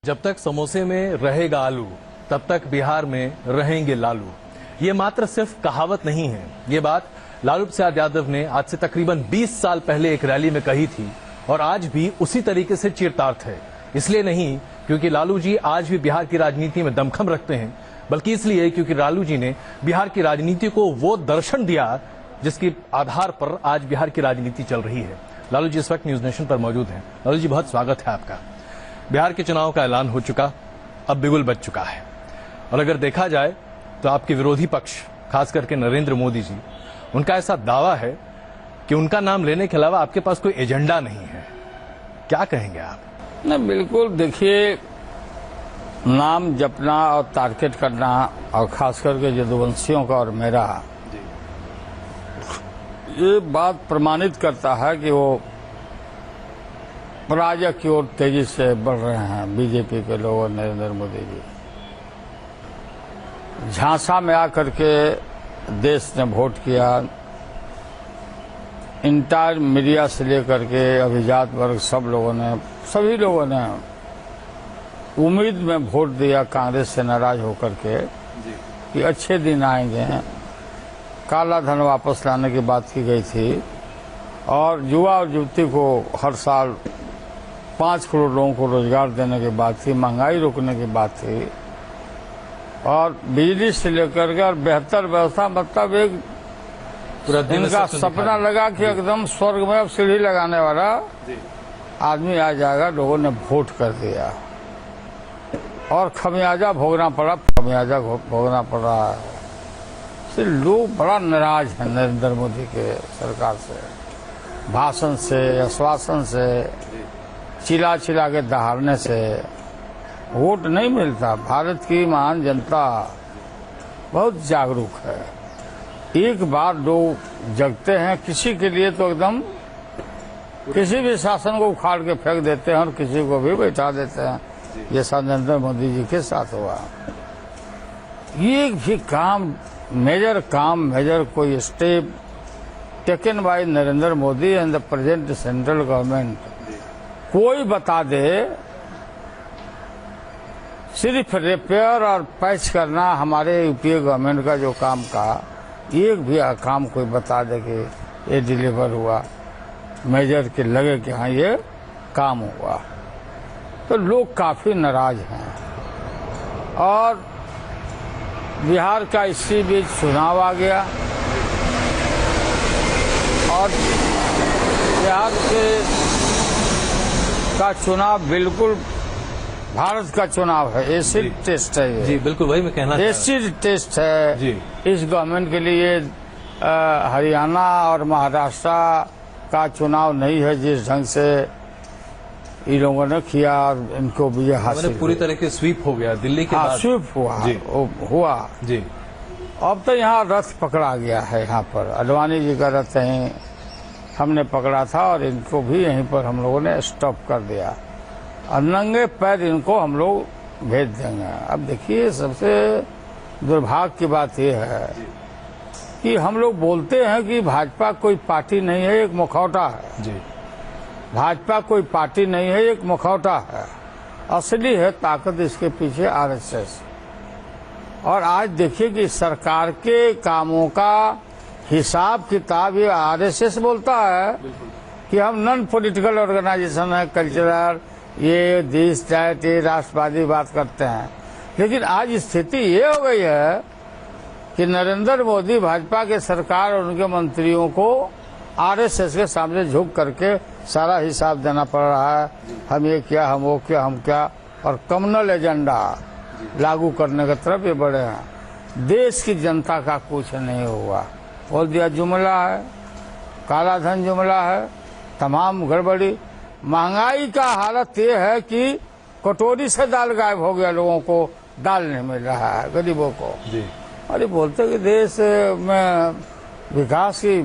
जब तक समोसे में रहेगा आलू तब तक बिहार में रहेंगे लालू। ये मात्र सिर्फ कहावत नहीं है, ये बात लालू प्रसाद यादव ने आज से तकरीबन 20 साल पहले एक रैली में कही थी और आज भी उसी तरीके से चरितार्थ है। इसलिए नहीं क्योंकि लालू जी आज भी बिहार की राजनीति में दमखम रखते हैं, बल्कि इसलिए क्योंकि लालू जी ने बिहार की राजनीति को वो दर्शन दिया जिसके आधार पर आज बिहार की राजनीति चल रही है। लालू जी इस वक्त न्यूज नेशन पर मौजूद हैं। लालू जी, बहुत स्वागत है आपका। बिहार के चुनाव का ऐलान हो चुका, अब बिगुल बज चुका है और अगर देखा जाए तो आपके विरोधी पक्ष खास करके नरेंद्र मोदी जी, उनका ऐसा दावा है कि उनका नाम लेने के अलावा आपके पास कोई एजेंडा नहीं है। क्या कहेंगे आप? नहीं, बिल्कुल। देखिए, नाम जपना और टारगेट करना और खास करके यदुवंशियों का और मेरा, ये बात प्रमाणित करता है कि वो पराजय की ओर तेजी से बढ़ रहे हैं बीजेपी के लोग और नरेंद्र मोदी जी। झांसा में आकर के देश ने वोट किया, इंटायर मीडिया से लेकर के अभिजात वर्ग सभी लोगों ने उम्मीद में वोट दिया कांग्रेस से नाराज होकर के कि अच्छे दिन आएंगे। काला धन वापस लाने की बात की गई थी और युवा और युवती को हर साल 5 करोड़ लोगों को रोजगार देने की बात थी, महंगाई रोकने की बात थी और बिजली से लेकर के और बेहतर व्यवस्था, मतलब एक इनका सपना लगा कि एकदम स्वर्ग में अब सीढ़ी लगाने वाला आदमी आ जाएगा। लोगों ने वोट कर दिया और खमियाजा भोगना पड़ा है। इसलिए लोग बड़ा नाराज हैं नरेंद्र मोदी के सरकार से, भाषण से, आश्वासन से, चिल्ला के दहाड़ने से वोट नहीं मिलता। भारत की महान जनता बहुत जागरूक है। एक बार लोग जगते हैं किसी के लिए तो एकदम किसी भी शासन को उखाड़ के फेंक देते हैं और किसी को भी बैठा देते हैं। जैसा नरेंद्र मोदी जी के साथ हुआ। ये भी मेजर कोई step taken by Narendra Modi and the present central government कोई बता दे, सिर्फ रिपेयर और पैच करना हमारे यूपीए गवर्नमेंट का जो काम का एक भी काम कोई बता दे कि ये डिलीवर हुआ, मेजर के लगे कि हाँ ये काम हुआ, तो लोग काफी नाराज हैं। और बिहार का इसी बीच चुनाव आ गया और बिहार का चुनाव बिल्कुल भारत का चुनाव है, एसिड टेस्ट है ये। जी बिल्कुल, वही मैं कहना चाह रहा हूं। एसिड टेस्ट है जी। इस गवर्नमेंट के लिए हरियाणा और महाराष्ट्र का चुनाव नहीं है जिस ढंग से इन लोगों ने किया और इनको विजय हासिल, पूरी तरह के स्वीप हो गया दिल्ली के बाद। स्वीप हुआ जी। अब तो यहाँ रथ पकड़ा गया है, यहाँ पर अडवाणी जी का रथ यहीं हमने पकड़ा था और इनको भी यहीं पर हम लोगों ने स्टॉप कर दिया और नंगे पैर इनको हम लोग भेज देंगे। अब देखिए, सबसे दुर्भाग्य की बात यह है कि हम लोग बोलते हैं कि भाजपा कोई पार्टी नहीं है, एक मुखौटा है जी। भाजपा कोई पार्टी नहीं है, एक मुखौटा है। असली है ताकत इसके पीछे आरएसएस। और आज देखिए कि सरकार के कामों का हिसाब किताब ये आरएसएस बोलता है कि हम नॉन पॉलिटिकल ऑर्गेनाइजेशन है, कल्चरल, ये दिस दैट, ये राष्ट्रवादी बात करते हैं। लेकिन आज स्थिति ये हो गई है कि नरेंद्र मोदी, भाजपा के सरकार और उनके मंत्रियों को आरएसएस के सामने झुक करके सारा हिसाब देना पड़ रहा है। हम ये क्या, हम वो क्या, हम क्या, और कम्युनल एजेंडा लागू करने की तरफ ये बढ़े हैं। देश की जनता का कुछ नहीं हुआ। बोल दिया जुमला है, काला धन जुमला है, तमाम गड़बड़ी। महंगाई का हालत ये है कि कटोरी से दाल गायब हो गया, लोगों को दाल नहीं मिल रहा है, गरीबों को जी। अरे बोलते कि देश में विकास की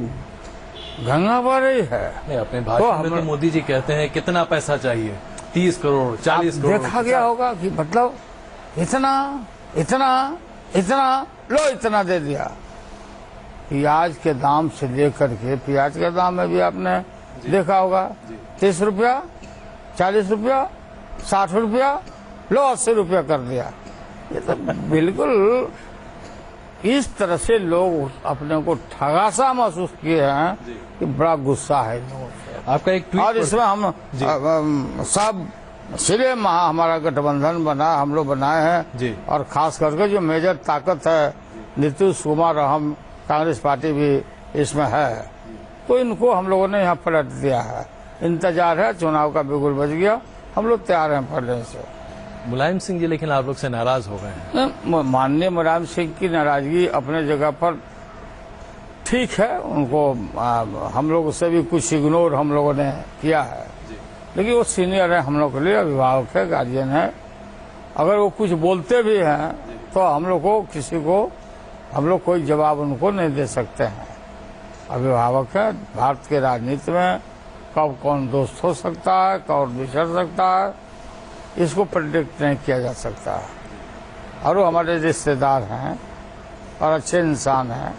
गंगा बह रही है। अपने भाषण में तो मोदी जी कहते हैं कितना पैसा चाहिए, 30 करोड़ 40 करोड़। देखा गया होगा कि मतलब इतना इतना इतना लो, इतना दे दिया। प्याज के दाम से लेकर के, प्याज के दाम में भी आपने देखा होगा 30 रुपया, 40 रुपया, 60 रुपया, लो 80 रुपया कर दिया। ये तो बिल्कुल इस तरह से लोग अपने को ठगासा महसूस किए हैं कि बड़ा गुस्सा है लोगों से। आपका एक ट्वीट और इसमें हम सब इसलिए हमारा गठबंधन बना, हम लोग बनाए जी। हैं। और खास करके जो मेजर ताकत है नीतीश कुमार, हम कांग्रेस पार्टी भी इसमें है, तो इनको हम लोगों ने यहाँ पलट दिया है। इंतजार है, चुनाव का बिगुल बज गया, हम लोग तैयार हैं पलटने से। मुलायम सिंह जी लेकिन आप लोग से नाराज हो गए हैं। माननीय मुलायम सिंह की नाराजगी अपने जगह पर ठीक है, उनको हम लोग से भी कुछ इग्नोर हम लोगों ने किया है, लेकिन वो सीनियर है हम लोग के लिए, अभिभावक है, गार्जियन है। अगर वो कुछ बोलते भी हैं तो हम लोग को हम लोग कोई जवाब उनको नहीं दे सकते हैं। अभिभावक है, भारत के राजनीति में कब कौन दोस्त हो सकता है, कौन बिछड़ सकता है, इसको प्रेडिक्ट नहीं किया जा सकता। और वो हमारे रिश्तेदार हैं और अच्छे इंसान हैं,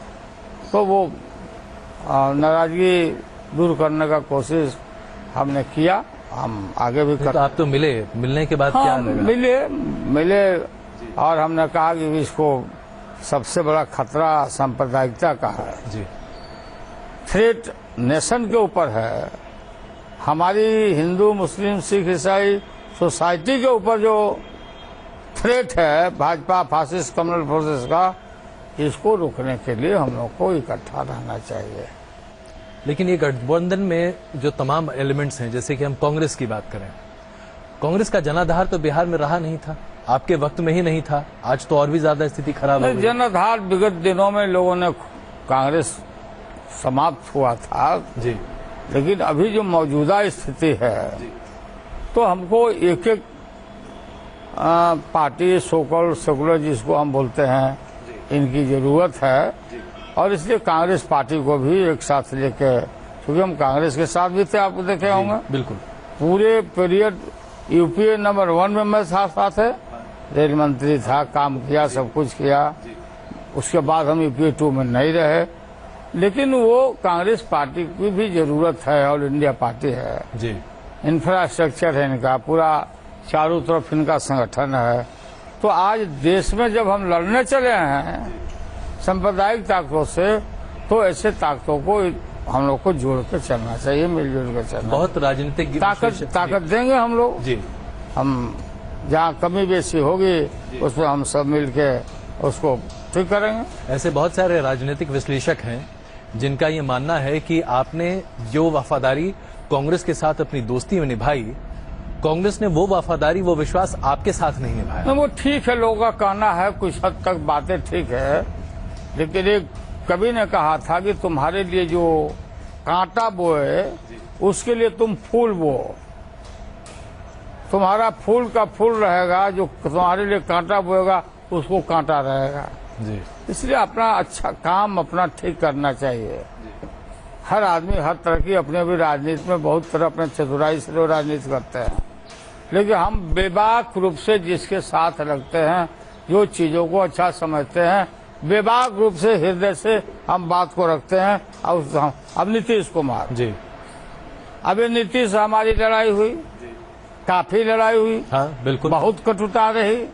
तो वो नाराजगी दूर करने का कोशिश हमने किया, हम आगे भी तो आप तो मिलने के बाद क्या लगा? मिले और हमने कहा कि इसको सबसे बड़ा खतरा सांप्रदायिकता का है जी। थ्रेट नेशन के ऊपर है, हमारी हिंदू मुस्लिम सिख ईसाई सोसाइटी के ऊपर जो थ्रेट है भाजपा फासिस्ट कम्युनल फोर्सेस का, इसको रोकने के लिए हम लोग को इकट्ठा रहना चाहिए। लेकिन ये गठबंधन में जो तमाम एलिमेंट्स हैं, जैसे कि हम कांग्रेस की बात करें, कांग्रेस का जनाधार तो बिहार में रहा नहीं था, आपके वक्त में ही नहीं था, आज तो और भी ज्यादा स्थिति खराब हो गई। जनाधार विगत दिनों में लोगों ने कांग्रेस समाप्त हुआ था जी, लेकिन अभी जो मौजूदा स्थिति है तो हमको एक एक पार्टी सोकल सेकुलर जिसको हम बोलते हैं, इनकी जरूरत है। और इसलिए कांग्रेस पार्टी को भी एक साथ लेके, क्योंकि हम कांग्रेस के साथ भी थे, आपको देखे होंगे बिल्कुल पूरे पीरियड यूपीए नंबर 1 में मैं साथ है, रेल मंत्री था, काम किया, सब कुछ किया। उसके बाद हम यूपीए 2 में नहीं रहे, लेकिन वो कांग्रेस पार्टी की भी जरूरत है, ऑल इंडिया पार्टी है जी। इंफ्रास्ट्रक्चर है इनका, पूरा चारों तरफ इनका संगठन है। तो आज देश में जब हम लड़ने चले हैं सांप्रदायिक ताकतों से, तो ऐसे ताकतों को हम लोग को जोड़ के चलना चाहिए, मिलजुल कर चलना। बहुत राजनीतिक ताकत देंगे हम लोग जी। हम जहाँ कमी बेसी होगी उसमें हम सब मिल के उसको ठीक करेंगे। ऐसे बहुत सारे राजनीतिक विश्लेषक हैं जिनका ये मानना है कि आपने जो वफादारी कांग्रेस के साथ अपनी दोस्ती में निभाई, कांग्रेस ने वो वफादारी, वो विश्वास आपके साथ नहीं निभाया। वो ठीक है, लोगों का कहना है, कुछ हद तक बातें ठीक है, लेकिन एक कवि ने कहा था कि तुम्हारे लिए जो कांटा बोए उसके लिए तुम फूल बो, तुम्हारा फूल का फूल रहेगा, जो तुम्हारे लिए कांटा बोएगा उसको कांटा रहेगा जी। इसलिए अपना अच्छा काम अपना ठीक करना चाहिए। हर आदमी हर तरह की अपने भी राजनीति में बहुत तरह अपने चतुराई से लोग राजनीति करते हैं, लेकिन हम बेबाक रूप से जिसके साथ लगते हैं, जो चीजों को अच्छा समझते हैं, बेबाक रूप से हृदय से हम बात को रखते हैं। अब नीतीश कुमार जी, अब ये नीतीश हमारी लड़ाई हुई, काफी लड़ाई हुई, हाँ बिल्कुल, बहुत कटुता रही,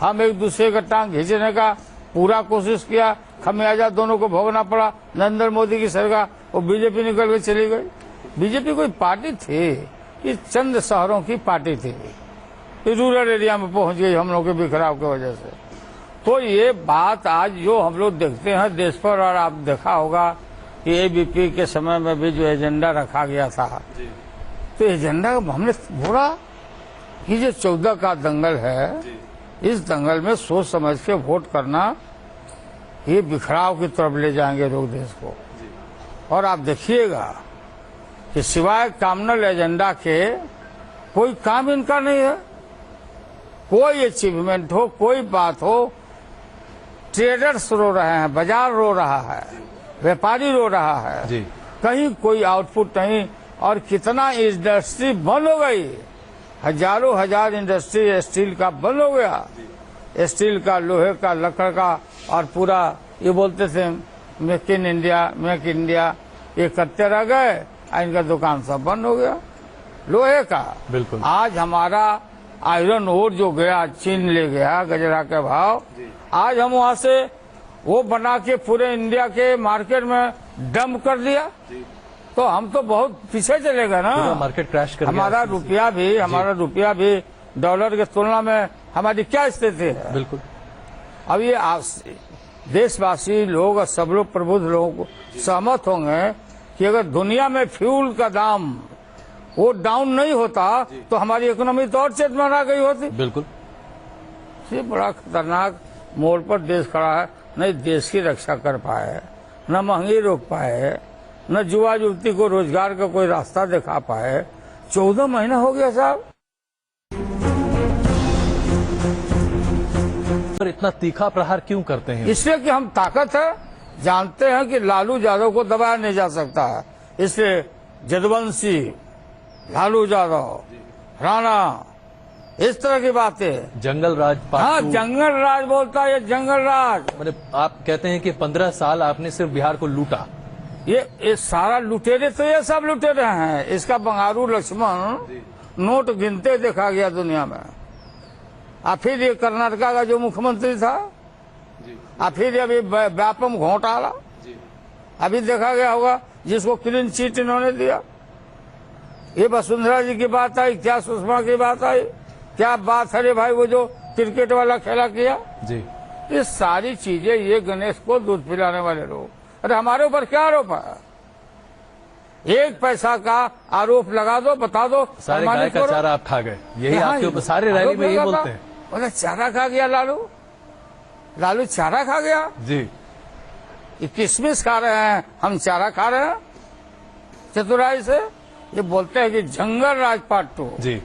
हम एक दूसरे का टांग खींचने का पूरा कोशिश किया, खमियाजा दोनों को भोगना पड़ा। नरेंद्र मोदी की सरकार, वो बीजेपी निकल के चली गई। बीजेपी कोई पार्टी थी, ये चंद शहरों की पार्टी थी, ये रूरल एरिया में पहुंच गई हम लोग के बिखराव की वजह से। तो ये बात आज जो हम लोग देखते हैं देश पर, और आप देखा होगा कि एबीपी के समय में भी जो एजेंडा रखा गया था, तो एजेंडा हमने बोला कि जो 14 का दंगल है, इस दंगल में सोच समझ के वोट करना, ये बिखराव की तरफ ले जाएंगे लोग देश को। और आप देखिएगा कि सिवाय कॉमनल एजेंडा के कोई काम इनका नहीं है, कोई अचीवमेंट हो, कोई बात हो। ट्रेडर्स रो रहे हैं, बाजार रो रहा है, व्यापारी रो रहा है जी। कहीं कोई आउटपुट नहीं। और कितना इंडस्ट्री बंद हो गई, हजारों हजार इंडस्ट्री स्टील का बंद हो गया, स्टील का, लोहे का, लकड़ का, और पूरा ये बोलते थे मेक इन इंडिया, ये करते रह गए, इनका दुकान सब बंद हो गया लोहे का। बिल्कुल। आज हमारा आयरन ओर जो गया चीन ले गया गजरा के भाव, आज हम वहाँ से वो बना के पूरे इंडिया के मार्केट में डंप कर दिया, तो हम तो बहुत पीछे चले गए ना। मार्केट क्रैश कर गया। हमारा रुपया भी डॉलर के तुलना में हमारी क्या स्थिति है। बिल्कुल। अब ये देशवासी लोग और सब लोग प्रबुद्ध लोग सहमत होंगे कि अगर दुनिया में फ्यूल का दाम वो डाउन नहीं होता तो हमारी इकोनॉमी तो और चरमरा गई होती। बिल्कुल। ये बड़ा खतरनाक मोड़ पर देश खड़ा है, न देश की रक्षा कर पाए, न महंगी रोक पाए, न युवा युवती को रोजगार का कोई रास्ता दिखा पाए। 14 महीना हो गया साहब। पर इतना तीखा प्रहार क्यों करते हैं? इसलिए कि हम ताकत है, जानते हैं कि लालू यादव को दबाया नहीं जा सकता है, इसलिए जदवंशी, लालू यादव, राणा, इस तरह की बातें। जंगल राज। हाँ, जंगल राज बोलता है, ये जंगल राज। मतलब आप कहते हैं कि 15 साल आपने सिर्फ बिहार को लूटा। ये सारा लुटेरे तो ये सब लुटेरे हैं। इसका बंगारू लक्ष्मण नोट गिनते देखा गया दुनिया में। फिर ये कर्नाटका का जो मुख्यमंत्री था, फिर अभी व्यापम घोटाला अभी देखा गया होगा, जिसको क्लीन चिट इन्होंने दिया। ये वसुंधरा जी की बात आई, क्या सुषमा की बात आई, क्या बात है रे भाई वो जो क्रिकेट वाला खेला किया जी। ये सारी चीजें, ये गणेश को दूध पिलाने वाले लोग। अरे हमारे ऊपर क्या आरोप है? 1 पैसा का आरोप लगा दो, बता दो। सारे गाय का चारा आप खा गए, यही आपके ऊपर सारे रैली में यही बोलते हैं। बोले चारा खा गया लालू चारा खा गया जी। ये किशमिश खा रहे हैं, हम चारा खा रहे हैं चतुराई से। ये बोलते हैं कि जंगल राज पार्ट 2 जी।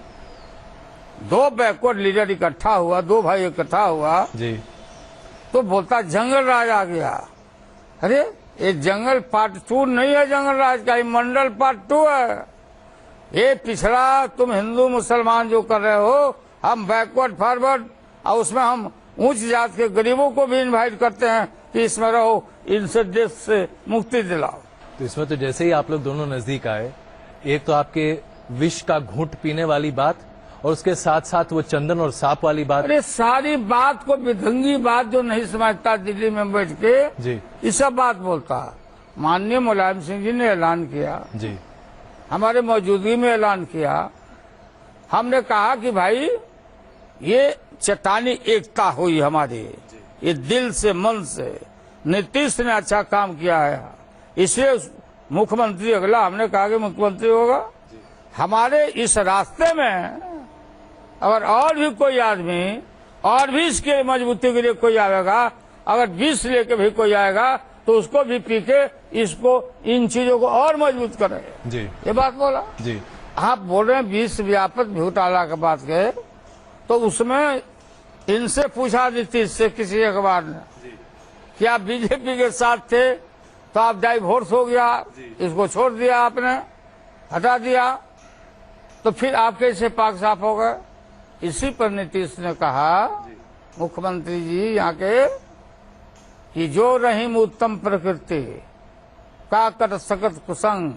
2 बैकवर्ड लीडर इकट्ठा हुआ, 2 भाई इकट्ठा हुआ जी, तो बोलता जंगल राज आ गया। अरे ये जंगल पार्ट 2 नहीं है जंगल राज का, ये मंडल पार्ट 2 है। ये पिछड़ा तुम हिंदू मुसलमान जो कर रहे हो, हम बैकवर्ड फॉरवर्ड, और उसमें हम उच्च जात के गरीबों को भी इनवाइट करते हैं कि इसमें रहो, इनसे देश से मुक्ति दिलाओ। तो इसमें तो जैसे ही आप लोग दोनों नजदीक आए, एक तो आपके विष का घूंट पीने वाली बात, और उसके साथ साथ वो चंदन और सांप वाली बात। अरे सारी बात को विधंगी बात जो नहीं समझता दिल्ली में बैठ के जी, ये सब बात बोलता। माननीय मुलायम सिंह जी ने ऐलान किया जी, हमारे मौजूदगी में ऐलान किया। हमने कहा कि भाई ये चट्टानी एकता हुई हमारी, ये दिल से मन से। नीतीश ने अच्छा काम किया है, इसलिए मुख्यमंत्री अगला हमने कहा कि मुख्यमंत्री होगा। हमारे इस रास्ते में अगर और भी कोई आदमी और भी इसके मजबूती के लिए कोई आएगा, अगर 20 लेके भी कोई आएगा तो उसको भी पी के इसको इन चीजों को और मजबूत करे जी। ये बात बोला जी। आप बोल रहे हैं 20 व्यापक घोटाला के बात के, तो उसमें इनसे पूछा नीतीश से किसी अखबार ने कि आप बीजेपी के साथ थे तो आप डाइवोर्स हो गया, इसको छोड़ दिया, आपने हटा दिया, तो फिर आप कैसे पाक साफ हो गए? इसी पर नीतीश ने कहा, मुख्यमंत्री जी यहाँ के, कि जो रहीम उत्तम प्रकृति का कर सकत कुसंग,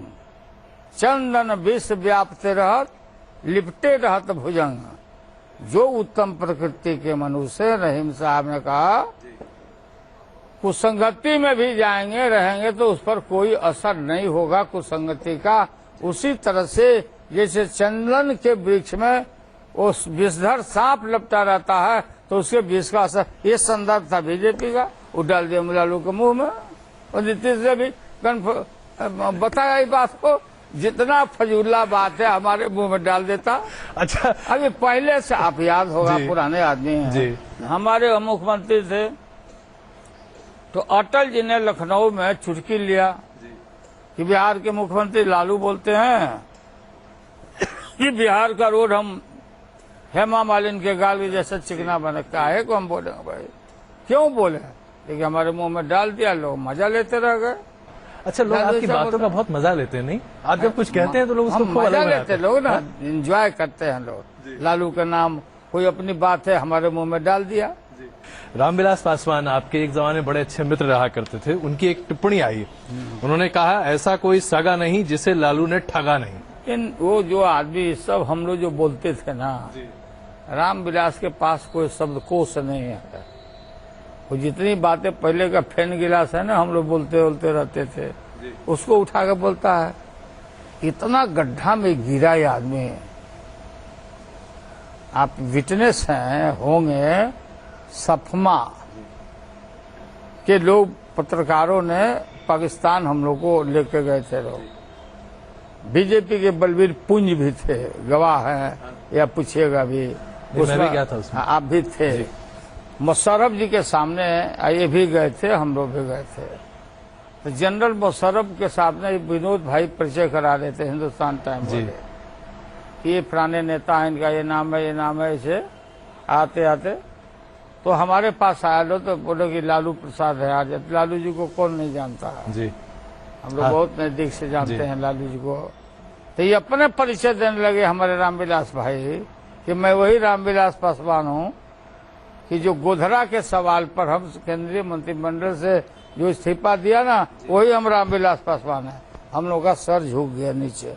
चंदन विष व्यापते रहत लिपटे रहत भुजंग। जो उत्तम प्रकृति के मनुष्य, रहीम साहब ने कहा, कुसंगति में भी जाएंगे रहेंगे तो उस पर कोई असर नहीं होगा कुसंगति का। उसी तरह से जैसे चंदन के वृक्ष में वो विषधर सांप लपटा रहता है तो उसके विष का असर, ये संदर्भ था बीजेपी का, वो डाल दिया लालू के मुंह में। और नीतीश ने भी बताया इस बात को, जितना फजूला बात है हमारे मुंह में डाल देता। अच्छा, अभी पहले से आप याद होगा, पुराने आदमी हैं जी। हमारे मुख्यमंत्री थे तो अटल जी ने लखनऊ में चुटकी लिया कि बिहार के मुख्यमंत्री लालू बोलते हैं कि बिहार का रोड हम हेमा मालिनी के गाल के जैसा चिकना बना, काहे को हम बोलेंगे भाई, क्यों बोले? लेकिन हमारे मुंह में डाल दिया, लोग मजा लेते रह गए। अच्छा, लोग आपकी बातों का बहुत मजा लेते हैं, नहीं? आप जब कुछ कहते हैं तो लोग उसको खूब मजा लेते हैं, लोग ना एंजॉय करते हैं लोग। लालू का नाम, कोई अपनी बात है हमारे मुंह में डाल दिया। रामविलास पासवान आपके एक जमाने बड़े अच्छे मित्र रहा करते थे, उनकी एक टिप्पणी आई, उन्होंने कहा ऐसा कोई सगा नहीं जिसे लालू ने ठगा नहीं। वो जो आदमी सब हम लोग जो बोलते थे ना, रामविलास के पास कोई शब्दकोश नहीं है। वो जितनी बातें पहले का फैन गिलास है ना, हम लोग बोलते बोलते रहते थे, उसको उठा के बोलता है। इतना गड्ढा में गिरा ये आदमी। आप विटनेस हैं होंगे, सफमा के लोग पत्रकारों ने पाकिस्तान हम लोग को लेके गए थे लोग। बीजेपी के बलबीर पुंज भी थे, गवाह हैं या पूछिएगा भी। मैं भी गया था उसमें। आप भी थे। मुशर्रफ जी के सामने ये भी गए थे, हम लोग भी गए थे। तो जनरल मुशर्रफ के सामने विनोद भाई परिचय करा रहे थे हिंदुस्तान टाइम वाले। ये पुराने नेता हैं, इनका ये नाम है, ये नाम है। ऐसे आते आते तो हमारे पास आया लो तो बोले कि लालू प्रसाद है आज। लालू जी को कौन नहीं जानता है जी। हम लोग बहुत नजदीक से जानते हैं लालू जी को। तो ये अपने परिचय देने लगे हमारे रामविलास भाई कि मैं वही रामविलास पासवान हूँ कि जो गोधरा के सवाल पर हम केंद्रीय मंत्रिमंडल से जो इस्तीफा दिया ना, वही हम रामविलास पासवान है। हम लोग का सर झुक गया नीचे।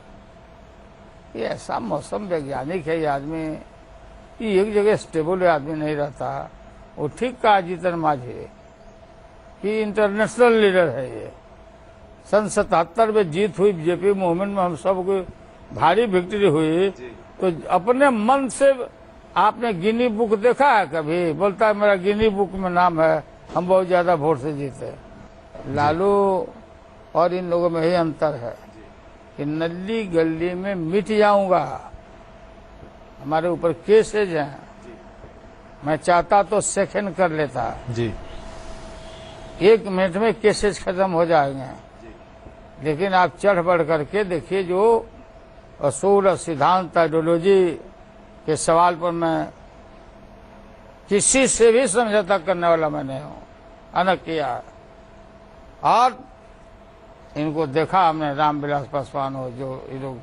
ये ऐसा मौसम वैज्ञानिक है ये आदमी, ये एक जगह स्टेबल आदमी नहीं रहता। वो ठीक कहा जीतन मांझी कि इंटरनेशनल लीडर है ये। सन 77 में जीत हुई बीजेपी मूवमेंट में, हम सबको भारी विक्ट्री हुई। तो अपने मन से आपने गिनी बुक देखा है कभी? बोलता है मेरा गिनी बुक में नाम है, हम बहुत ज्यादा वोट से जीते। लालू और इन लोगों में ही अंतर है कि नल्ली गली में मिट जाऊंगा। हमारे ऊपर केसेज हैं, मैं चाहता तो सेकंड कर लेता जी। 1 मिनट में केसेज खत्म हो जाएंगे। लेकिन आप चढ़ बढ़ करके देखिए, जो असूल सिद्धांत आइडियोलॉजी के सवाल पर मैं किसी से भी समझौता करने वाला मैं नहीं हूं, अनक किया। और इनको देखा हमने, रामविलास पासवान हो जो ये लोग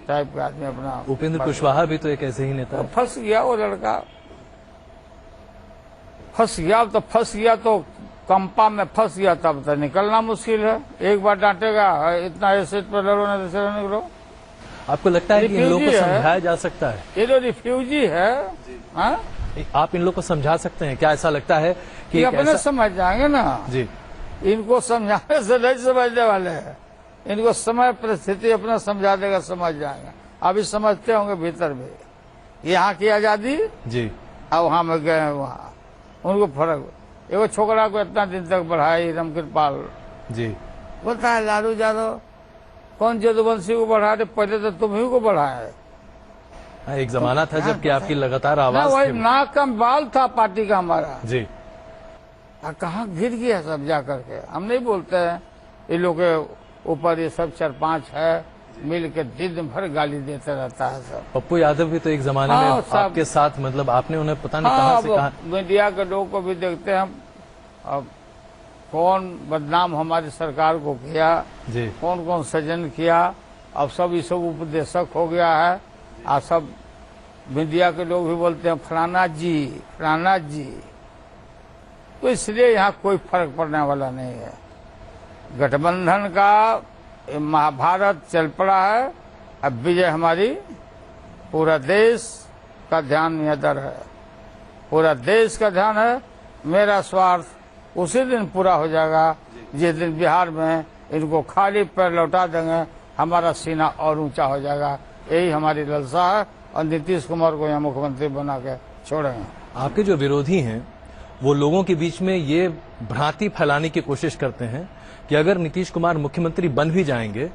टाइप के आदमी अपना। उपेंद्र कुशवाहा भी तो एक ऐसे ही नेता है। फंस गया वो लड़का, फंस गया तो कंपा में फंस गया, तब तो निकलना मुश्किल है। एक बार डांटेगा, इतना एसेट पर लड़ो ना दूसरा निकलो। आपको लगता है कि इन लोगों को समझाया जा सकता है? ये जो रिफ्यूजी है, आप इन लोगों को समझा सकते हैं क्या? ऐसा लगता है कि अपने समझ जाएंगे ना जी। इनको समझाने से नहीं समझने वाले हैं। इनको समय परिस्थिति अपना समझा देगा, समझ जाएंगे। अभी समझते होंगे भीतर में। यहाँ की आजादी जी, अब वहां में गए, वहां उनको फर्क। एगो छोकरा को इतना दिन तक बढ़ाई रामकृपाल जी, बोलता है लालू यादव कौन जदुवंशी को बढ़ा दे, पहले तो तुम ही को बढ़ाए। एक जमाना था जबकि आपकी लगातार आवाज वही नाक का बाल था पार्टी का हमारा जी। कहाँ गिर गया सब जा करके। हम नहीं बोलते हैं ये लोग के ऊपर ये सब 4-5 है मिल के दिन भर गाली देते रहता है सब। पप्पू यादव भी तो एक जमाने में आपके साथ, मतलब आपने उन्हें पता नहीं कहां से कहां। मीडिया के लोगों को भी देखते हैं हम, अब कौन बदनाम हमारी सरकार को किया जी, कौन कौन सजन किया। अब सब ये सब उपदेशक हो गया है। और सब मीडिया के लोग भी बोलते हैं फलाना जी, फलाना जी। तो इसलिए यहाँ कोई फर्क पड़ने वाला नहीं है। गठबंधन का महाभारत चल पड़ा है। अब विजय हमारी, पूरा देश का ध्यान इधर है, पूरा देश का ध्यान है। मेरा स्वार्थ उसी दिन पूरा हो जाएगा जिस दिन बिहार में इनको खाली पैर लौटा देंगे, हमारा सीना और ऊंचा हो जाएगा। यही हमारी लालसा है और नीतीश कुमार को यहाँ मुख्यमंत्री बना के छोड़ेंगे। आपके जो विरोधी हैं वो लोगों के बीच में ये भ्रांति फैलाने की कोशिश करते हैं कि अगर नीतीश कुमार मुख्यमंत्री बन भी जाएंगे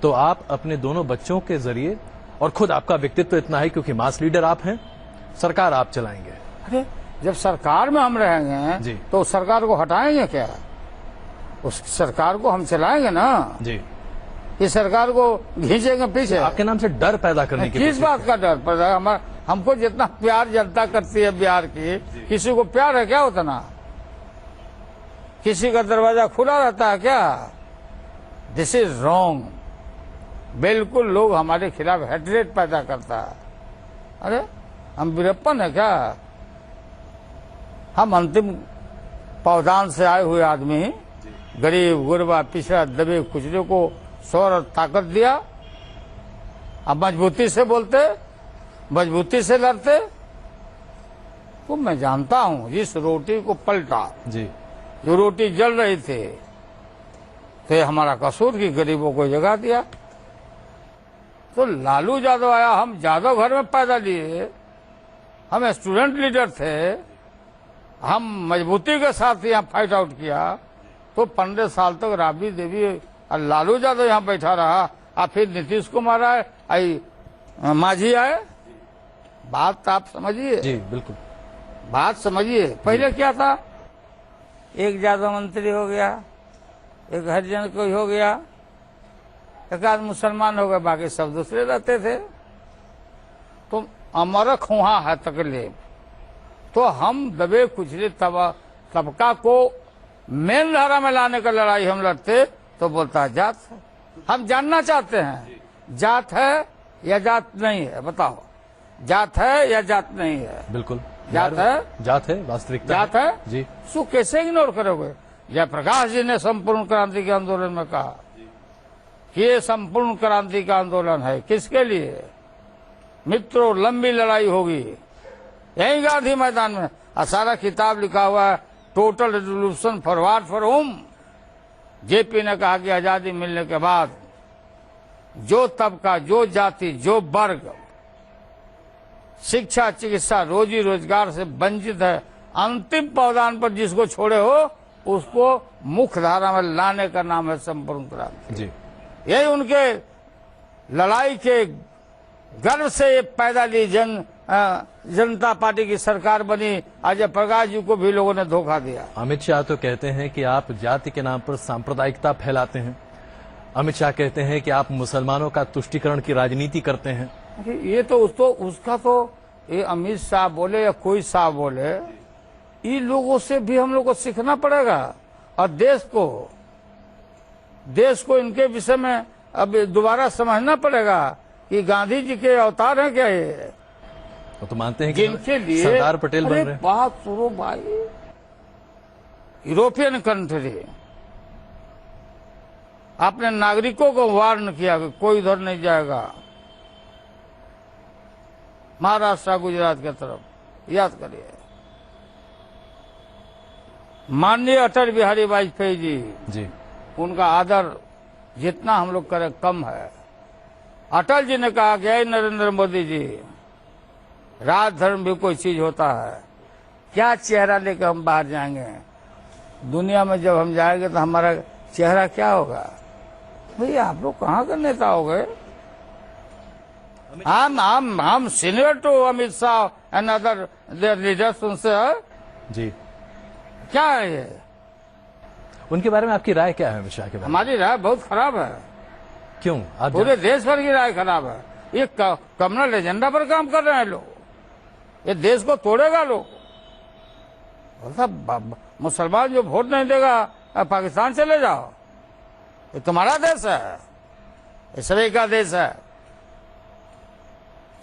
तो आप अपने दोनों बच्चों के जरिए, और खुद आपका व्यक्तित्व इतना है क्योंकि मास लीडर आप हैं, सरकार आप चलाएंगे। अरे जब सरकार में हम रहेंगे जी, तो सरकार को हटाएंगे क्या? उस सरकार को हम चलाएंगे ना जी। इस सरकार को खींचेंगे पीछे। आपके नाम से डर पैदा करने की किस बात का डर पैदा? हमको जितना प्यार जनता करती है बिहार की, किसी को प्यार है क्या उतना? किसी का दरवाजा खुला रहता है क्या? This is wrong. बिल्कुल लोग हमारे खिलाफ हेट्रेट पैदा करता है। अरे हम वीरप्पन है क्या? हम अंतिम पावदान से आए हुए आदमी, गरीब गुरबा पिछड़ा दबे कुचले को शौर और ताकत दिया। अब मजबूती से बोलते, मजबूती से लड़ते, तो मैं जानता हूं जिस रोटी को पलटा, जी जो रोटी जल रही थी, तो हमारा कसूर की गरीबों को जगा दिया। तो लालू यादव आया, हम यादव घर में पैदा लिए, हम स्टूडेंट लीडर थे, हम मजबूती के साथ यहाँ फाइट आउट किया। तो 15 साल तक राबड़ी देवी और लालू यादव यहाँ बैठा रहा, और फिर नीतीश कुमार आए, आई मांझी आए। बात आप समझिए, जी बिल्कुल बात समझिए। पहले क्या था, एक यादव मंत्री हो गया, एक हरिजन कोई हो गया, एक आध मुसलमान हो गए, बाकी सब दूसरे रहते थे। तो अमर खुहा है तकलीफ। तो हम दबे कुचले तबका को मेन धारा में लाने का लड़ाई हम लड़ते, तो बोलता है जात है। हम जानना चाहते हैं जात है या जात नहीं है, बताओ, जात है या जात नहीं है? बिल्कुल जात है, जात है, वास्तविकता जात है जी। सो कैसे इग्नोर करोगे? जयप्रकाश जी ने संपूर्ण क्रांति के आंदोलन में कहा कि ये संपूर्ण क्रांति का आंदोलन है। किसके लिए? मित्रों, लंबी लड़ाई होगी यही गांधी मैदान में। और सारा किताब लिखा हुआ है, total resolution for war for home. JP ने कहा कि आजादी मिलने के बाद जो तबका, जो जाति, जो वर्ग शिक्षा, चिकित्सा, रोजी रोजगार से वंचित है, अंतिम पावदान पर जिसको छोड़े हो, उसको मुख्य धारा में लाने का नाम है संपूर्ण क्रांति। जी यही उनके लड़ाई के गर्व से ये पैदा ली जनता पार्टी की सरकार बनी। आज प्रकाश जी को भी लोगों ने धोखा दिया। अमित शाह तो कहते हैं कि आप जाति के नाम पर सांप्रदायिकता फैलाते हैं। अमित शाह कहते हैं कि आप मुसलमानों का तुष्टीकरण की राजनीति करते हैं। ये तो उसका तो ये अमित शाह बोले या कोई शाह बोले, इन लोगों से भी हम लोग को सीखना पड़ेगा। और देश को इनके विषय में अब दोबारा समझना पड़ेगा कि गांधी जी के अवतार हैं क्या ये, वो तो मानते हैं कि जिनके लिए सरदार पटेल बन रहे हैं। बात सुनो भाई, यूरोपियन कंट्री आपने नागरिकों को वार्न किया कि कोई इधर नहीं जाएगा, महाराष्ट्र गुजरात की तरफ, याद करिए। माननीय अटल बिहारी वाजपेयी जी, उनका आदर जितना हम लोग करें कम है। अटल जी ने कहा कि नरेंद्र मोदी जी, राज धर्म भी कोई चीज होता है, क्या चेहरा लेकर हम बाहर जाएंगे? दुनिया में जब हम जाएंगे तो हमारा चेहरा क्या होगा? भैया आप लोग कहाँ के नेता हो गए? हम senior to Amit Shah and other there leaders, उनसे जी क्या है ये? उनके बारे में आपकी राय क्या है? अमित शाह के बारे में हमारी राय बहुत खराब है। क्यों? आप पूरे देश भर की राय खराब है। ये कम्युनल एजेंडा पर काम कर रहे हैं लोग, ये देश को तोड़ेगा लोग। मुसलमान जो वोट नहीं देगा, पाकिस्तान चले जाओ, ये तुम्हारा देश है, ये सभी का देश है।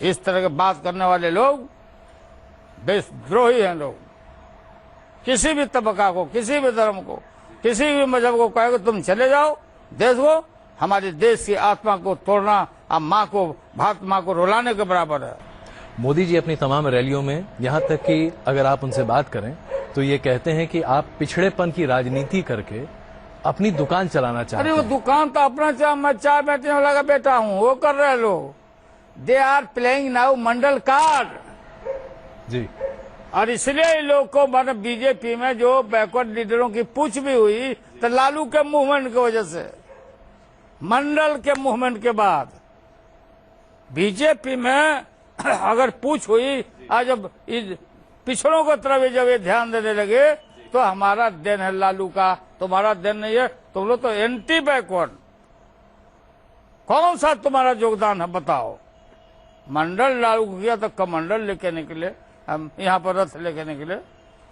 इस तरह की बात करने वाले लोग देशद्रोही हैं लोग। किसी भी तबका को, किसी भी धर्म को, किसी भी मजहब को कहेगा तुम चले जाओ देश को, हमारे देश की आत्मा को तोड़ना अब माँ को, भारत माँ को रुलाने के बराबर है। मोदी जी अपनी तमाम रैलियों में, यहाँ तक कि अगर आप उनसे बात करें तो ये कहते हैं कि आप पिछड़ेपन की राजनीति करके अपनी दुकान चलाना चाहते हैं। अरे वो दुकान तो अपना मैं चाय बेचने वाला का बेटा हूँ, वो कर रहे लोग। They are playing now Mandal card ji. और इसलिए इन लोग को, मतलब बीजेपी में जो बैकवर्ड लीडरों की पूछ भी हुई तो लालू के मूवमेंट की वजह से, मंडल के मूवमेंट के बाद बीजेपी में अगर पूछ हुई, आज जब पिछड़ों को तरफ जब ये ध्यान देने लगे तो हमारा देन है लालू का, तुम्हारा देन नहीं है। तुम लोग तो एंटी बैकवर्ड, कौन सा तुम्हारा योगदान है बताओ? मंडल लालू को किया तो कमंडल लेके निकले, हम यहाँ पर रथ लेके निकले,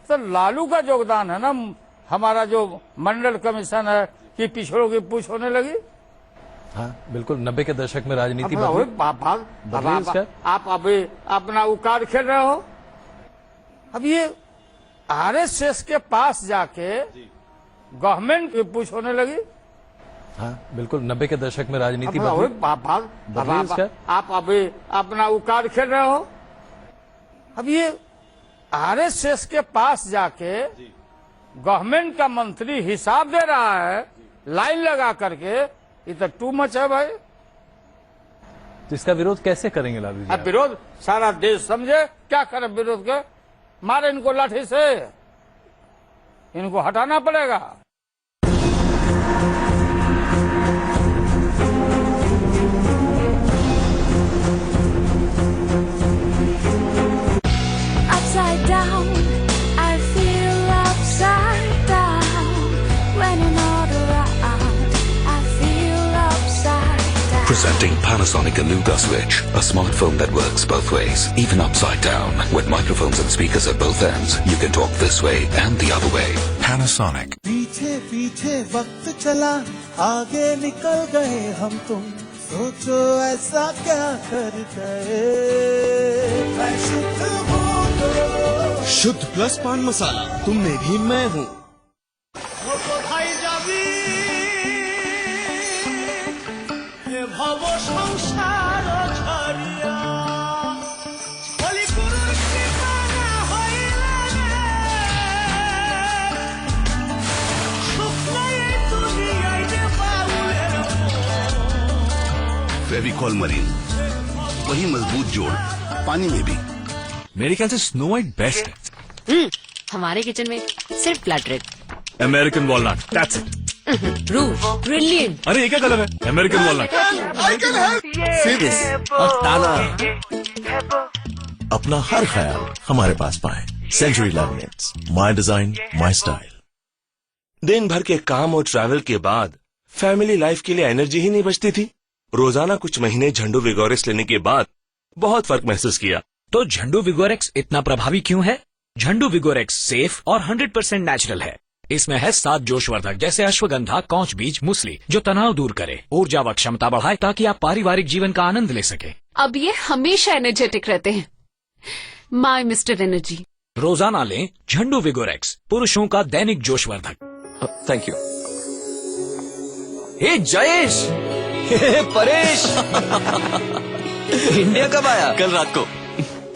तो लालू का योगदान है ना। हमारा जो मंडल कमीशन है कि पिछड़ों की पूछ होने लगी। हाँ बिल्कुल, 90 के दशक में राजनीति आप अभी अपना उकार खेल रहे हो। अब ये आरएसएस के पास जाके गवर्नमेंट की पूछ होने लगी। हाँ बिल्कुल, 90 के दशक में राजनीति आप अभी अपना उकार खेल रहे हो। अब ये आरएसएस के पास जाके गवर्नमेंट का मंत्री हिसाब दे रहा है लाइन लगा करके, ये तो टू मच है भाई। तो इसका विरोध कैसे करेंगे लालू जी? अब विरोध सारा देश समझे, क्या करे विरोध के, मारे इनको लाठी से, इनको हटाना पड़ेगा। Upside down, I feel upside down. When you're not around, I feel upside down. Presenting Panasonic Anuga Switch, a smartphone that works both ways, even upside down. With microphones and speakers at both ends, you can talk this way and the other way. Panasonic. पीछे पीछे वक्त चला, आगे निकल गए हम तुम, सोचो ऐसा क्या कर गए। मैं शुद्ध हूँ, शुद्ध प्लस पान मसाला, तुम में भी मैं हूँ। ভব সংসার ঝরিয়া বলি গুরুর কৃপা না হইলে শুক্লাই দুনিয়ায় যে বাউলের फेविकॉल मरीन, वही मजबूत जोड़, पानी में भी। मेरे ख्याल से स्नो व्हाइट बेस्ट है। हमारे किचन में सिर्फ flat red, American walnut, that's it. Roof brilliant. अरे ये क्या कलर है? American walnut. और ताला। अपना हर ख्याल हमारे पास पाए। Century Laminates, my design my style. दिन भर के काम और ट्रैवल के बाद फैमिली लाइफ के लिए एनर्जी ही नहीं बचती थी। रोजाना कुछ महीने झंडू विगोरेक्स लेने के बाद बहुत फर्क महसूस किया। तो झंडू विगोरेक्स इतना प्रभावी क्यों है? झंडू विगोरेक्स सेफ और 100% नेचुरल है। इसमें है 7 जोशवर्धक जैसे अश्वगंधा, कौच बीज, मूसली, जो तनाव दूर करे, ऊर्जा व क्षमता बढ़ाए ताकि आप पारिवारिक जीवन का आनंद ले सके। अब ये हमेशा एनर्जेटिक रहते हैं। My mister energy. रोजाना लें झंडू विगोरेक्स, पुरुषों का दैनिक जोशवर्धक। Thank you. Hey Jayesh, hey Paresh, India कब आया? कल रात को।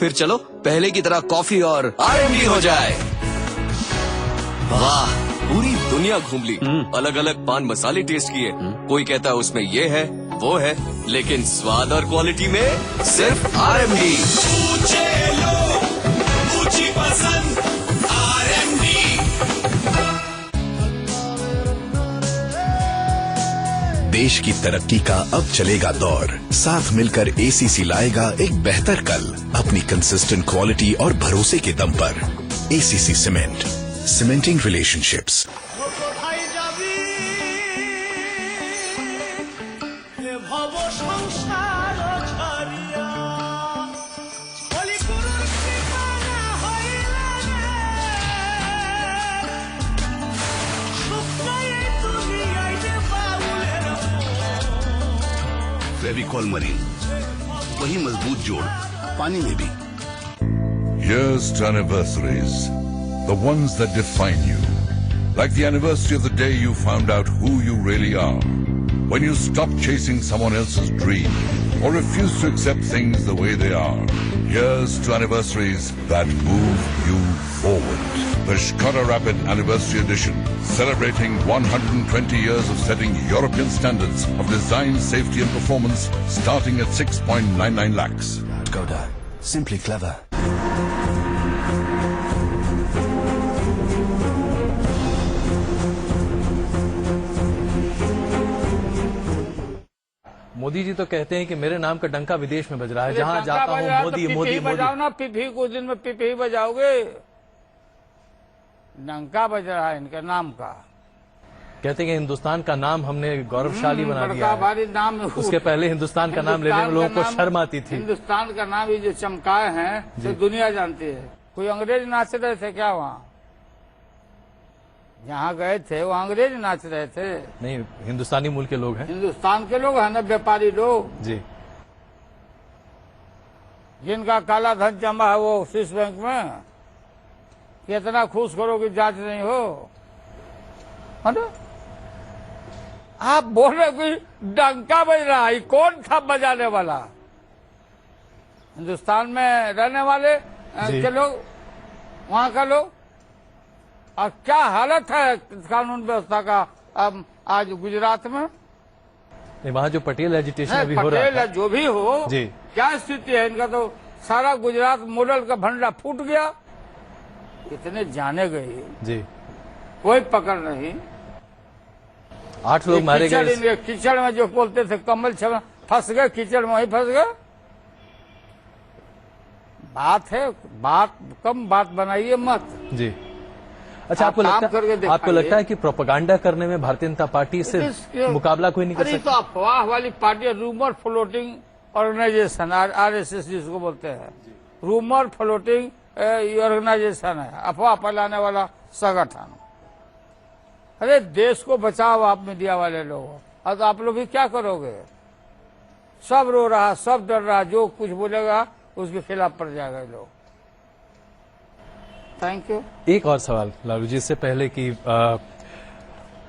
फिर चलो पहले की तरह कॉफी और RMD हो जाए। वाह, पूरी दुनिया घूम ली, अलग अलग पान मसाले टेस्ट किए। कोई कहता है उसमें ये है वो है, लेकिन स्वाद और क्वालिटी में सिर्फ RMD। ऊंचे लोग, ऊंची पसंद, RMD। देश की तरक्की का अब चलेगा दौर, साथ मिलकर ACC लाएगा एक बेहतर कल, अपनी कंसिस्टेंट क्वालिटी और भरोसे के दम पर। ACC cement, cementing relationships. ভব সংসার ঝরিয়া বলি গুরুর কৃপা না হইলে শুক্লাই দুনিয়ায় যে বাউলের फेविकॉल मरीन, वही मजबूत जोड़, पानी में भी। Here's to anniversaries, the ones that define you. Like the anniversary of the day you found out who you really are. When you stop chasing someone else's dream or refuse to accept things the way they are. Here's to anniversaries that move you forward. The Škoda Rapid Anniversary Edition, celebrating 120 years of setting European standards of design, safety and performance, starting at 6.99 lakhs. Škoda, simply clever. Modi ji तो कहते हैं कि मेरे नाम का डंका विदेश में बज रहा है, जहां जाता हूं मोदी मोदी मोदी। बजाओ ना, पिपही कुछ दिन में पिपही बजाओगे। डंका बज रहा है इनके नाम का। कहते हैं कि हिंदुस्तान का नाम हमने गौरवशाली बना दिया है। भारी नाम। उसके पहले हिंदुस्तान का नाम लेने में लोगों को शर्म आती थी। हिंदुस्तान का नाम ये जो चमकाए हैं तो दुनिया जानती है। कोई अंग्रेज नाच रहे थे क्या वहाँ? जहाँ गए थे वो अंग्रेज नाच रहे थे? नहीं, हिंदुस्तानी मूल के लोग हैं। हिंदुस्तान के लोग हैं ना, व्यापारी लोग जी, जिनका काला धन जमा है वो स्विस बैंक में। कितना खुश करो कि जांच नहीं हो। अरे आप बोल रहे कि डंका बज रहा है, कौन था बजाने वाला? हिंदुस्तान में रहने वाले के लोग वहाँ का लोग। और क्या हालत है कानून व्यवस्था का अब आज गुजरात में। वहाँ जो पटेल एजिटेशन अभी हो रहा पटेल था है जो भी हो जी, क्या स्थिति है इनका, तो सारा गुजरात मॉडल का भंडा फूट गया। कितने जाने गए जी, कोई पकड़ नहीं। 8 लोग मारे कीचड़ गए। इनके कीचड़ में जो बोलते थे कमल छल फंस गए, कीचड़ में वहीं फंस गए। बात है, बात कम बात बनाइए मत जी। अच्छा, आप काम करके आपको दिखाइए। लगता है कि प्रोपेगेंडा करने में भारतीय जनता पार्टी से मुकाबला कोई नहीं कर अरे सकता? तो अफवाह वाली party, rumour floating organisation, RSS जिसको बोलते हैं, रूमर फ्लोटिंग ऑर्गेनाइजेशन है, अफवाह फैलाने वाला संगठन। अरे देश को बचाओ आप मीडिया वाले लोग, और आप लोग भी क्या करोगे? सब रो रहा, सब डर रहा, जो कुछ बोलेगा उसके खिलाफ पड़ जाएगा ये लोग। Thank you. एक और सवाल लालू जी, इससे पहले कि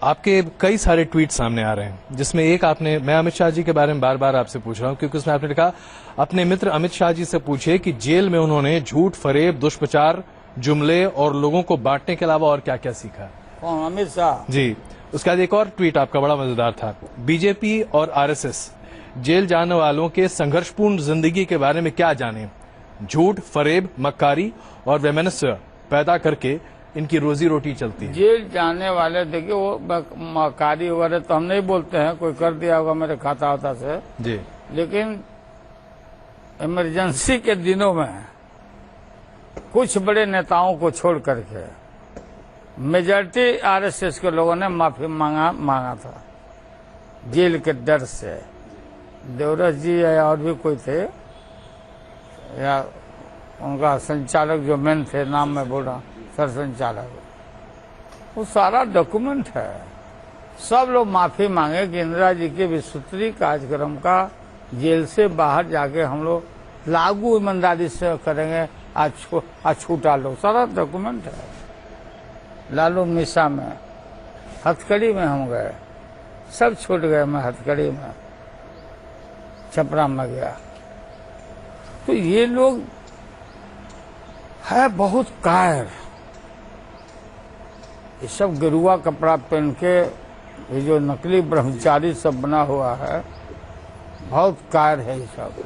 आपके कई सारे ट्वीट सामने आ रहे हैं, जिसमें एक आपने, मैं अमित शाह जी के बारे में बार बार आपसे पूछ रहा हूं क्योंकि उसमें आपने लिखा, अपने मित्र अमित शाह जी से पूछे कि जेल में उन्होंने झूठ, फरेब, दुष्प्रचार, जुमले और लोगों को बांटने के अलावा और क्या क्या सीखा। कौन? अमित शाह जी। उसके बाद एक और ट्वीट आपका बड़ा मजेदार था, बीजेपी और RSS जेल जाने वालों के संघर्षपूर्ण जिंदगी के बारे में क्या जाने, झूठ, फरेब, मक्कारी और वैमनस्य पैदा करके इनकी रोजी रोटी चलती है। जेल जाने वाले देखिए, वो मक्कारी वगैरह तो हम नहीं बोलते हैं, कोई कर दिया होगा मेरे खाता होता से जी, लेकिन इमरजेंसी के दिनों में कुछ बड़े नेताओं को छोड़ करके मेजॉरिटी RSS के लोगों ने माफी मांगा था जेल के डर से। देवरस जी या और भी कोई थे, या उनका संचालक जो मेन थे, नाम मैं बोल रहा, सर संचालक, वो सारा डॉक्यूमेंट है। सब लोग माफी मांगे कि इंदिरा जी के विस्तृत कार्यक्रम का जेल से बाहर जाके हम लोग लागू ईमानदारी से करेंगे, आज छूटा लो, सारा डॉक्यूमेंट है। लालू मिसा में, हथकड़ी में हम गए, सब छूट गए। मैं हथकड़ी में, छपरा में गया, तो ये लोग है बहुत कायर। ये सब गेरुआ कपड़ा पहन के, ये जो नकली ब्रह्मचारी सब बना हुआ है, बहुत कायर है ये सब।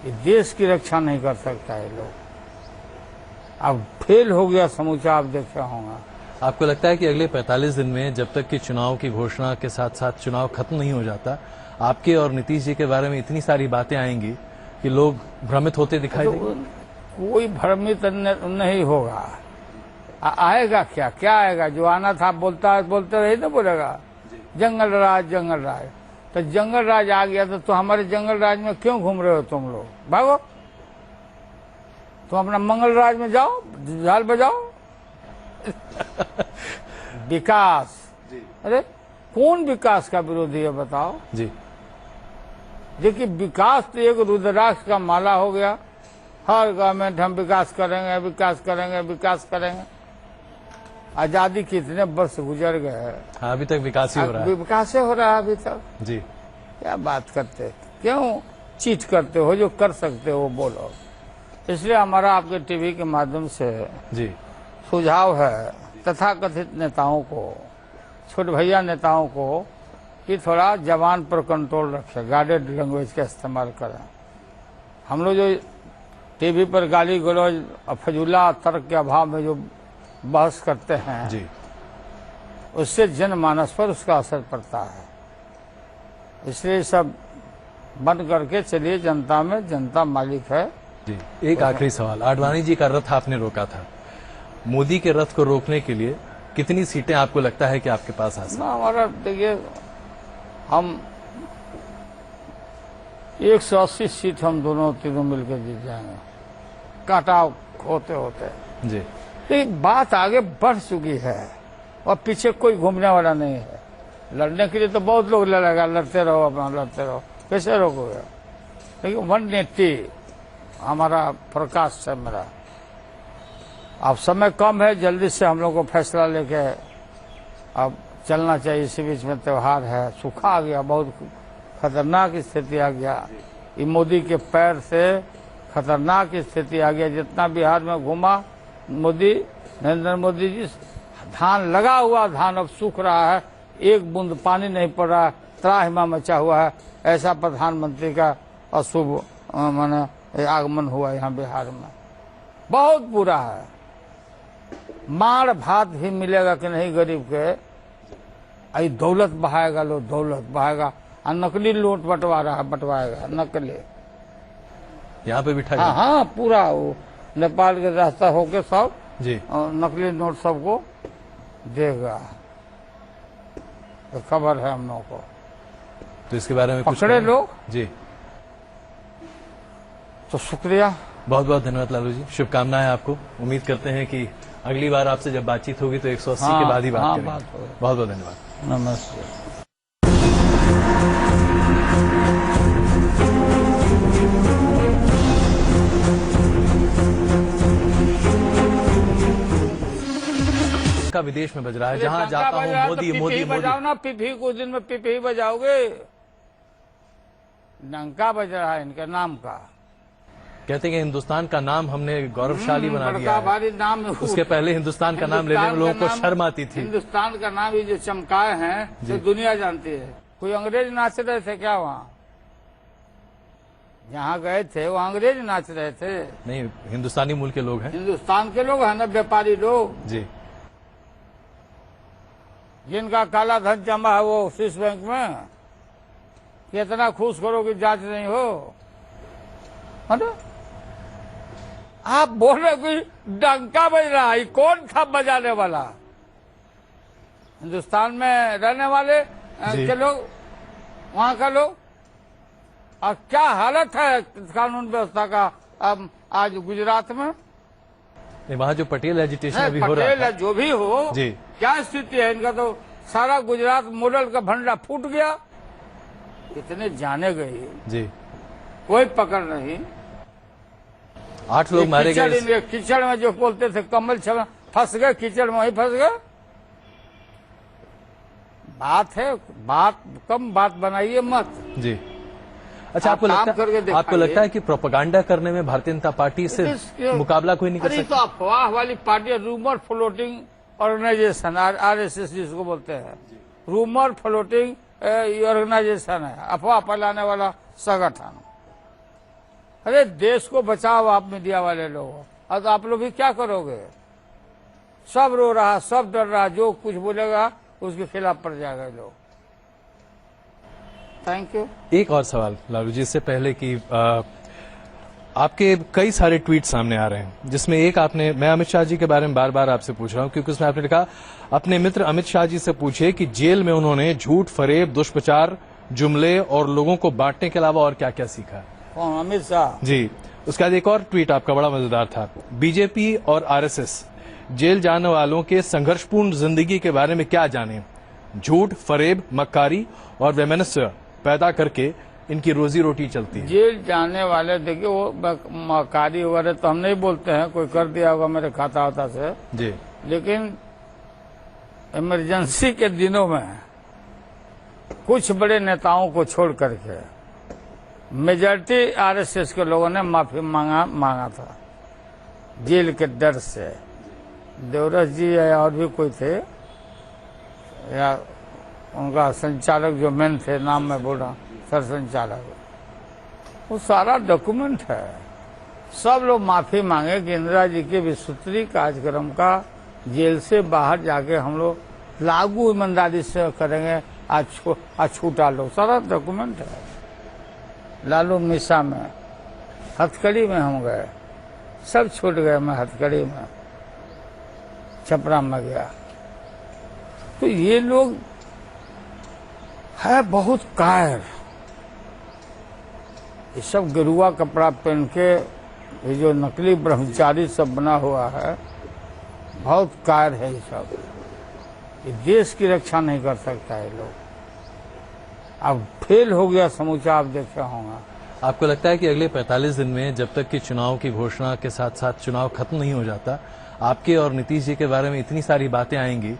ये देश की रक्षा नहीं कर सकता ये लोग। अब फेल हो गया समूचा, आप देखे होंगे। आपको लगता है कि अगले 45 दिन में, जब तक कि चुनाव की घोषणा के साथ साथ चुनाव खत्म नहीं हो जाता, आपके और नीतीश जी के बारे में इतनी सारी बातें आएंगी कि लोग भ्रमित होते दिखाई देंगे? कोई भ्रमित नहीं होगा। आएगा क्या, क्या आएगा? जो आना था बोलते रहे ना, बोलेगा जंगल राज, जंगल राज। तो जंगल राज आ गया तो हमारे जंगल राज में क्यों घूम रहे हो तुम लोग? भागो, तुम अपना मंगल राज में जाओ, झाल बजाओ। विकास, अरे कौन विकास का विरोधी है बताओ जी। देखिए, विकास तो एक रुद्राक्ष का माला हो गया। हर गवर्नमेंट हम विकास करेंगे, विकास करेंगे, विकास करेंगे। आजादी कितने वर्ष गुजर गए हैं, हाँ, अभी तक विकास ही हो रहा है। विकास ही हो रहा है अभी तक। जी, क्या बात करते, क्यों चीट करते हो? जो कर सकते हो वो बोलो। इसलिए हमारा आपके टीवी के माध्यम से जी सुझाव है तथाकथित नेताओं को, छोट भैया नेताओं को, कि थोड़ा जबान पर कंट्रोल रखें, गार्डेड लैंग्वेज का इस्तेमाल करें। हम लोग जो टीवी पर गाली गलौज, फजूला तर्क के अभाव में जो बहस करते हैं जी, उससे जनमानस पर उसका असर पड़ता है। इसलिए सब बंद करके चलिए, जनता में, जनता मालिक है। जी। एक आखिरी सवाल, आडवाणी जी का रथ आपने रोका था, मोदी के रथ को रोकने के लिए कितनी सीटें आपको लगता है कि आपके पास आ सकती? ना, हमारा देखिए, हम 180 सीट हम दोनों तीनों मिलकर जीत जाएंगे, काटा होते होते जी। लेकिन बात आगे बढ़ चुकी है और पीछे कोई घूमने वाला नहीं है। लड़ने के लिए तो बहुत लोग लड़ेगा, लड़ते रहो, अपना लड़ते रहो, कैसे रोकोगे? लेकिन 180 हमारा प्रकाश है मेरा। अब समय कम है, जल्दी से हम लोग को फैसला लेके अब चलना चाहिए। इसी बीच में त्योहार है, सूखा आ गया, बहुत खतरनाक स्थिति आ गया। ये मोदी के पैर से खतरनाक स्थिति आ गया। जितना बिहार में घूमा मोदी, नरेंद्र मोदी जी, धान लगा हुआ धान अब सूख रहा है, एक बूंद पानी नहीं पड़ रहा है, त्राहिमा मचा हुआ है। ऐसा प्रधानमंत्री का अशुभ माने आगमन हुआ यहाँ बिहार में, बहुत बुरा है। मार भात भी मिलेगा कि नहीं गरीब के, आई दौलत बहाएगा, लो दौलत बहाएगा, और नकली नोट बंटवाएगा नकली। यहाँ पे बिठा हाँ हाँ, पूरा वो नेपाल के रास्ता होके सब जी नकली नोट सबको देगा, तो खबर है हम लोगों को। तो इसके बारे में कुछ पकड़े कहें? लोग जी, तो शुक्रिया, बहुत बहुत धन्यवाद लालू जी, शुभकामनाएं आपको। उम्मीद करते हैं कि अगली बार आपसे जब बातचीत होगी तो 180 के बाद ही बात करेंगे। बहुत बहुत धन्यवाद, नमस्ते। का विदेश में बज रहा है, जहां जाता हूं मोदी मोदी मोदी। बजाओ ना, पिपही कुछ दिन में पिपही बजाओगे। डंका बज रहा है इनके नाम का। कहते हैं कि हिंदुस्तान का नाम हमने गौरवशाली बना दिया है। भारी नाम है। उसके पहले हिंदुस्तान का नाम लेने में लोगों को शर्म आती थी। हिंदुस्तान का नाम ये जो चमकाए हैं जो दुनिया जानती है। कोई अंग्रेज नाच रहे थे क्या वहाँ? जहाँ गए थे वो अंग्रेज नाच रहे थे? नहीं, हिंदुस्तानी मूल के लोग हैं। हिंदुस्तान के लोग हैं ना, व्यापारी लोग जी, जिनका काला धन जमा है वो स्विस बैंक में। कितना खुश करो कि जांच नहीं हो। अरे आप बोल रहे कि डंका बज रहा है, कौन था बजाने वाला? हिंदुस्तान में रहने वाले के लोग, वहाँ का लोग। और क्या हालत है कानून व्यवस्था का अब आज गुजरात में? वहाँ जो पटेल एजिटेशन अभी हो रहा पटेल है, है जो भी हो जी, क्या स्थिति है इनका? तो सारा गुजरात मॉडल का भंडा फूट गया। इतने जाने गए जी, कोई पकड़ नहीं। 8 लोग मारे गए। कीचड़ में जो बोलते थे कमल छल, फंस गए कीचड़ में, वहीं फंस गए। बात है, बात कम बात बनाइए मत जी। अच्छा, आपको लगता है कि प्रोपेगेंडा करने में भारतीय जनता पार्टी से मुकाबला कोई नहीं कर सकता? तो अफवाह वाली party, rumour floating organisation, RSS जिसको बोलते हैं, रूमर फ्लोटिंग ऑर्गेनाइजेशन है, अफवाह फैलाने वाला संगठन। अरे देश को बचाओ आप मीडिया वाले लोग। अब आप लोग भी क्या करोगे? सब रो रहा, सब डर रहा, जो कुछ बोलेगा उसके खिलाफ पड़ जाएगा लोग। Thank you. एक और सवाल लालू जी, इससे पहले कि आपके कई सारे ट्वीट सामने आ रहे हैं, जिसमें एक आपने, मैं अमित शाह जी के बारे में बार बार आपसे पूछ रहा हूं क्योंकि उसमें आपने लिखा, अपने मित्र अमित शाह जी से पूछे कि जेल में उन्होंने झूठ, फरेब, दुष्प्रचार, जुमले और लोगों को बांटने के अलावा और क्या क्या सीखा? कौन? अमित शाह जी। उसके बाद एक और ट्वीट आपका बड़ा मजेदार था, बीजेपी और RSS जेल जाने वालों के संघर्षपूर्ण जिंदगी के बारे में क्या जाने, झूठ, फरेब, मक्कारी और वैमनस्य पैदा करके इनकी रोजी रोटी चलती है। जेल जाने वाले देखिए, वो मक्कारी वगैरह तो हम नहीं बोलते हैं, कोई कर दिया होगा मेरे खाता वाता से जी, लेकिन इमरजेंसी के दिनों में कुछ बड़े नेताओं को छोड़ करके मेजॉरिटी RSS के लोगों ने माफी मांगा था जेल के डर से। देवरस जी या और भी कोई थे, या उनका संचालक जो मेन थे, नाम मैं बोल रहा हूँ, सर संचालक, वो सारा डॉक्यूमेंट है। सब लोग माफी मांगे कि इंदिरा जी के विस्तृत कार्यक्रम का जेल से बाहर जाके हम लोग लागू ईमानदारी से करेंगे, आज छूटा लो, सारा डॉक्यूमेंट है। लालू मिसा में, हथकड़ी में हम गए, सब छूट गए। मैं हथकड़ी में, छपरा में गया। तो ये लोग है बहुत कायर। ये सब गेरुआ कपड़ा पहन के, ये जो नकली ब्रह्मचारी सब बना हुआ है, बहुत कायर है ये सब। ये देश की रक्षा नहीं कर सकता है लोग। अब फेल हो गया समूचा, आप देखे होंगे। आपको लगता है कि अगले 45 दिन में, जब तक कि चुनाव की घोषणा के साथ साथ चुनाव खत्म नहीं हो जाता, आपके और नीतीश जी के बारे में इतनी सारी बातें आएंगी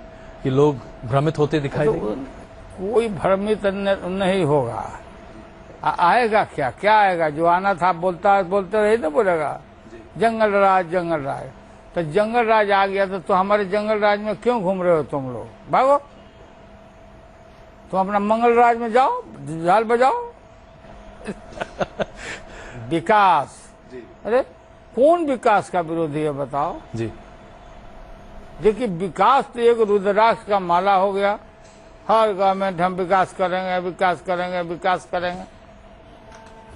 कि लोग भ्रमित होते दिखाई देंगे? कोई भ्रमित नहीं होगा। आएगा क्या? क्या आएगा? जो आना था बोलते रहे तो बोलेगा जंगल राज, जंगल राज। तो जंगल राज आ गया तो हमारे जंगल राज में क्यों घूम रहे हो तुम लोग? भागो, तुम अपना मंगल राज में जाओ, झाल बजाओ। विकास, अरे कौन विकास का विरोधी है बताओ? जी देखिए, विकास तो एक रुद्राक्ष का माला हो गया। हर गवर्नमेंट हम विकास करेंगे, विकास करेंगे, विकास करेंगे।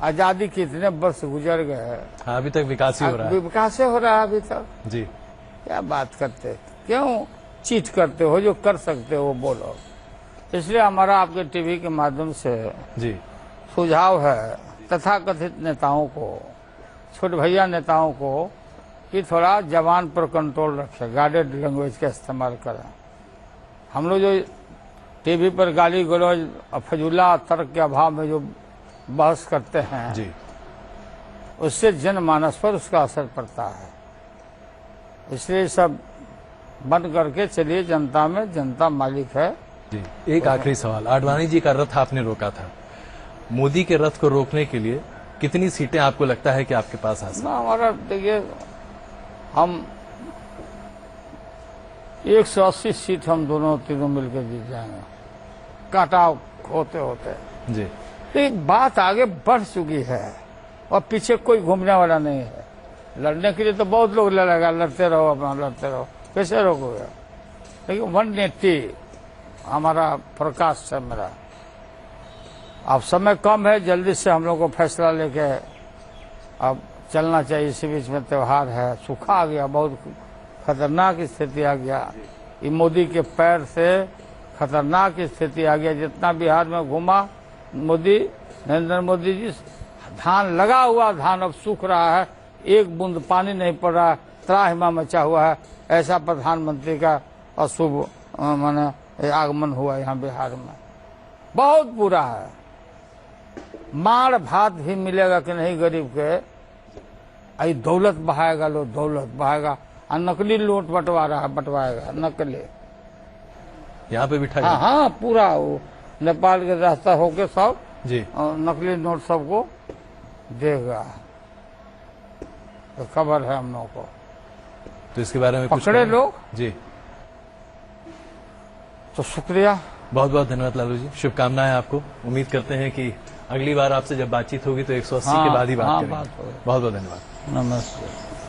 आजादी के इतने वर्ष गुजर गए हैं, हाँ, अभी तक विकास ही हो रहा है। विकास ही हो रहा है अभी तक। जी क्या बात करते, क्यों चीट करते हो? जो कर सकते हो वो बोलो। इसलिए हमारा आपके टीवी के माध्यम से जी सुझाव है तथाकथित नेताओं को, छोटे भैया नेताओं को, कि थोड़ा जबान पर कंट्रोल रखें, गार्डेड लैंग्वेज का इस्तेमाल करें। हम लोग जो टीवी पर गाली गलौज फजूला तर्क के अभाव में जो बहस करते हैं, जी उससे जनमानस पर उसका असर पड़ता है। इसलिए सब बंद करके चलिए, जनता में जनता मालिक है। जी एक आखिरी सवाल, आडवाणी जी का रथ आपने रोका था, मोदी के रथ को रोकने के लिए कितनी सीटें आपको लगता है कि आपके पास आ सकती? ना, हमारा देखिए, हम 180 सीट हम दोनों तीनों मिलकर जीत जाएंगे, काटा होते होते। जी एक बात आगे बढ़ चुकी है और पीछे कोई घूमने वाला नहीं है। लड़ने के लिए तो बहुत लोग लड़ेगा, लड़ते रहो, अपना लड़ते रहो, कैसे रोकोगे? लेकिन 180 हमारा प्रकाश है मेरा। अब समय कम है, जल्दी से हम लोग को फैसला लेके अब चलना चाहिए। इसी बीच में त्योहार है, सूखा आ गया, बहुत खतरनाक स्थिति आ गया। ये मोदी के पैर से खतरनाक स्थिति आ गया। जितना बिहार में घूमा मोदी, नरेंद्र मोदी जी, धान लगा हुआ धान अब सूख रहा है, एक बूंद पानी नहीं पड़ रहा है, त्राहिमा मचा हुआ है। ऐसा प्रधानमंत्री का अशुभ माने आगमन हुआ यहाँ बिहार में, बहुत बुरा है। मार भात भी मिलेगा कि नहीं गरीब के? आई दौलत बहाएगा, लोग दौलत बहाएगा, और नकली नोट बंटवाएगा नकली। यहाँ पे बिठा? हाँ हाँ, पूरा वो नेपाल के रास्ता होके सब जी और नकली नोट सबको देगा। तो खबर है हम लोगों को। तो इसके बारे में कुछ पकड़े करें? लोग जी, तो शुक्रिया, बहुत बहुत धन्यवाद लालू जी, शुभकामनाएं आपको। उम्मीद करते हैं कि अगली बार आपसे जब बातचीत होगी तो 180 के बाद ही बात करेंगे। बात होगी। बहुत बहुत धन्यवाद। नमस्ते।